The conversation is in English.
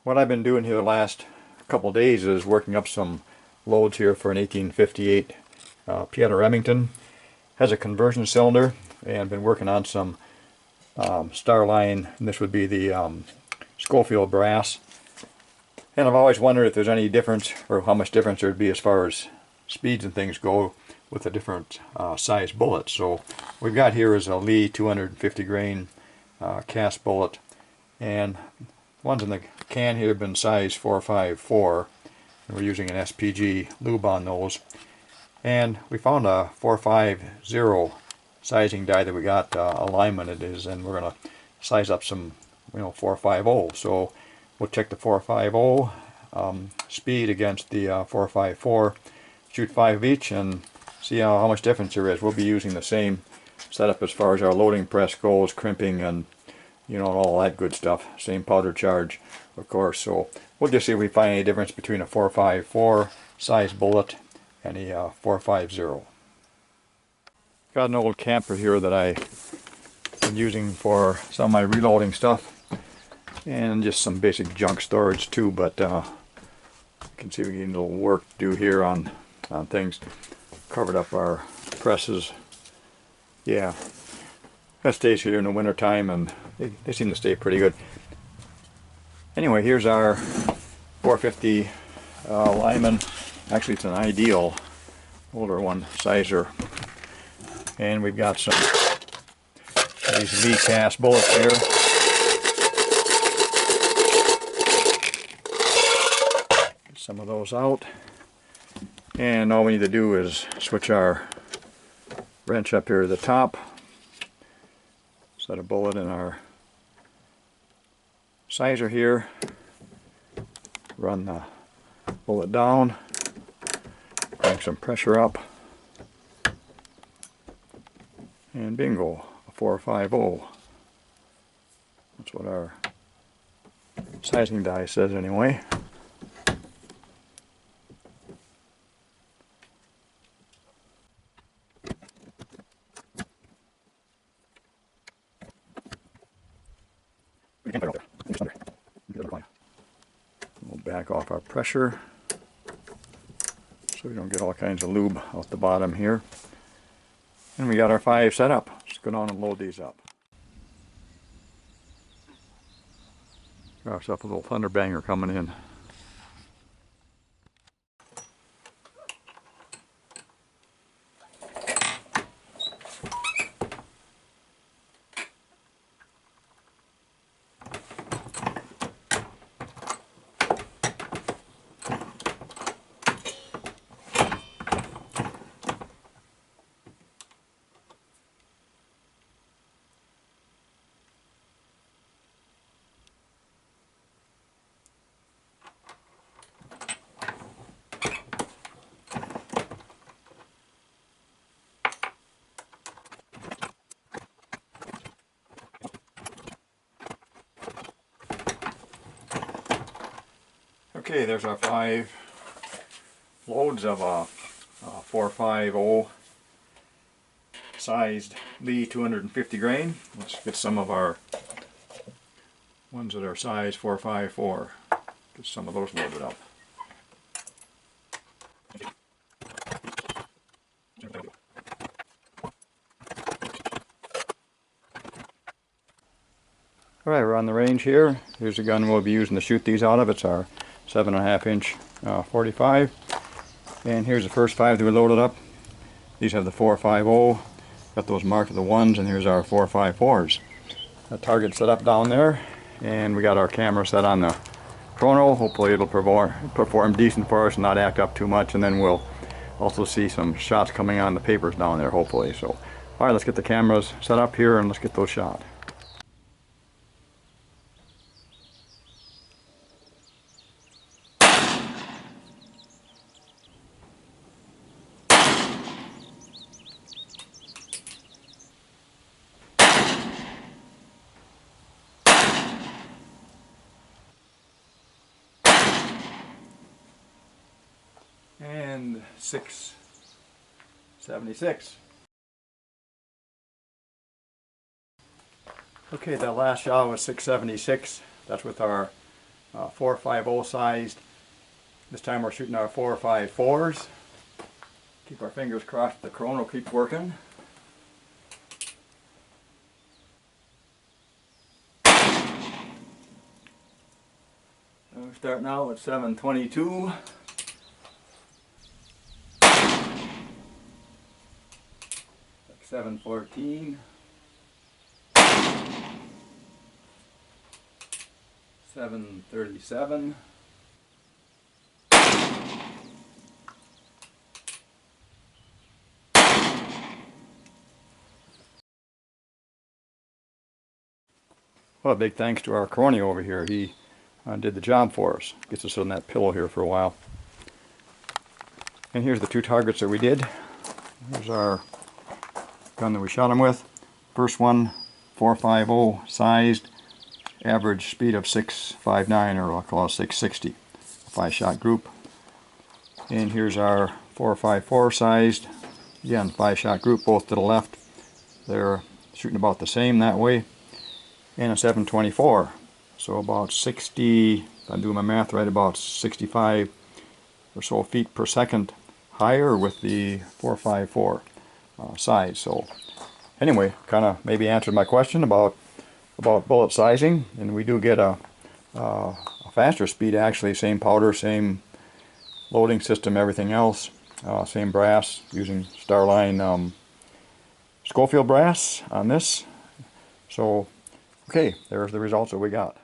What I've been doing here the last couple days is working up some loads here for an 1858 Pieta Remington. Has a conversion cylinder, and been working on some Starline, and this would be the Schofield brass. And I've always wondered if there's any difference, or how much difference there'd be as far as speeds and things go with the different size bullets. So we've got here is a Lee 250 grain cast bullet, and ones in the can here have been size 454, and we're using an SPG lube on those. And we found a 450 sizing die that we got alignment it is, and we're going to size up some 450. So we'll check the 450 speed against the 454, shoot 5 of each, and see how much difference there is. We'll be using the same setup as far as our loading press goes, crimping, and all that good stuff. Same powder charge, of course. So we'll just see if we find any difference between a 454 size bullet and a 450. Got an old camper here that I've been using for some of my reloading stuff, and just some basic junk storage too, but you can see we need a little work to do here on things. Covered up our presses. Yeah, that stays here in the winter time, and they seem to stay pretty good. Anyway, here's our 450 Lyman. Actually, it's an ideal older one sizer, and we've got some of these Lee cast bullets here. Get some of those out, and all we need to do is switch our wrench up here to the top, set a bullet in our sizer here, run the bullet down, bring some pressure up, and bingo, a 450. That's what our sizing die says anyway. We'll back off our pressure so we don't get all kinds of lube out the bottom here. And we got our 5 set up. Let's go down and load these up. Got ourselves a little thunder banger coming in. Okay, there's our 5 loads of a 450 sized Lee 250 grain. Let's get some of our ones that are size 454. Get some of those loaded up. Alright, we're on the range here. Here's the gun we'll be using to shoot these out of. It's our 7.5 inch 45, and here's the first 5 that we loaded up. These have the 450, got those marked with the 1s, and here's our 454s. The target set up down there, and we got our camera set on the chrono. Hopefully it'll perform decent for us and not act up too much, and then we'll also see some shots coming on the papers down there, hopefully. So alright, let's get the cameras set up here and let's get those shot. And 676. Okay, that last shot was 676. That's with our 450 sized. This time we're shooting our 454s. Keep our fingers crossed the chrono keeps working. We're starting out at 722. Like 714. 737. Well, a big thanks to our crony over here. He did the job for us. Gets us on that pillow here for a while. And here's the two targets that we did. Here's our gun that we shot him with. First one, 450 sized, average speed of 659, or I'll call it 660. 5-shot group. And here's our 454 sized, again 5-shot group, both to the left. They're shooting about the same that way. And a 724, so about 60, if I'm doing my math right, about 65 or so feet per second higher with the 454 size. So anyway, kind of maybe answered my question about bullet sizing, and we do get a faster speed actually, same powder, same loading system, everything else, same brass, using Starline Schofield brass on this. So okay, there's the results that we got.